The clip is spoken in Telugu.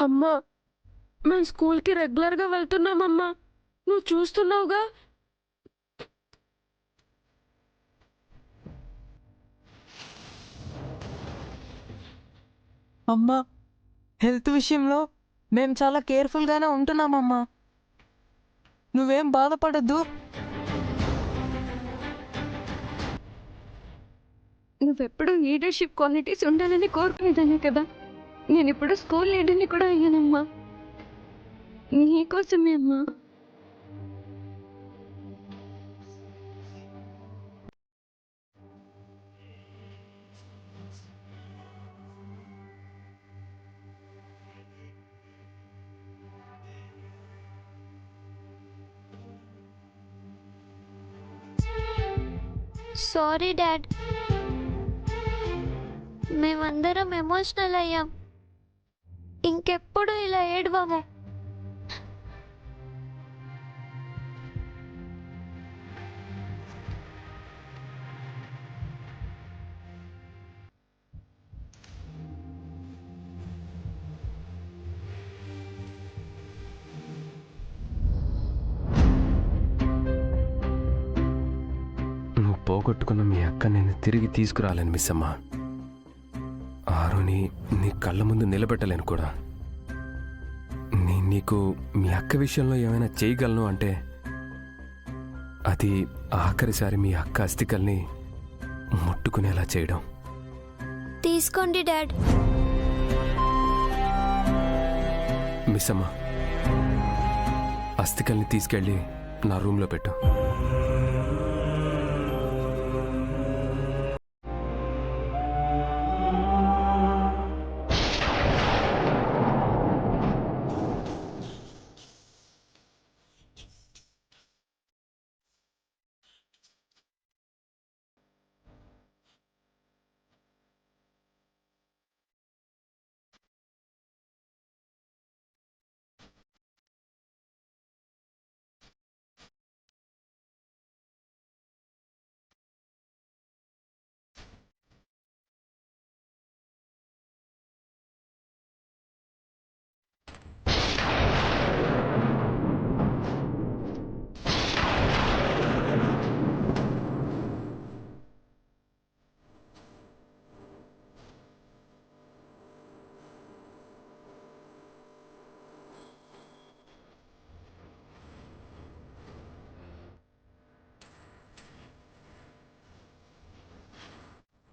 అమ్మా, మేము స్కూల్కి రెగ్యులర్గా వెళ్తున్నామమ్మా. నువ్వు చూస్తున్నావుగా. అమ్మా, హెల్త్ విషయంలో మేము చాలా కేర్ఫుల్గానే ఉంటున్నామమ్మా. నువ్వేం బాధపడద్దు. నువ్వెప్పుడు లీడర్షిప్ క్వాలిటీస్ ఉండాలని కోరుకునేదాన్ని కదా. నేను ఇప్పుడు స్కూల్ లీడర్ని కూడా అయ్యానమ్మా. నీకోసమే అమ్మా. సారీ డాడ్, మేమందరం ఎమోషనల్ అయ్యాం. ఇంకెప్పుడు ఇలా ఏడవము. నువ్వు పోగొట్టుకున్న మీ అక్క నేను తిరిగి తీసుకురాలేను మిస్ అమ్మ. ఆరుని నీ కళ్ళ ముందు నిలబెట్టలేను కూడా. నేను నీకు మీ అక్క విషయంలో ఏమైనా చేయగలను అంటే అది ఆఖరిసారి మీ అక్క అస్థికల్ని ముట్టుకునేలా చేయడం. తీసుకోండి డాడ్. మిస్ అమ్మ, అస్థికల్ని తీసుకెళ్ళి నా రూమ్లో పెట్టు.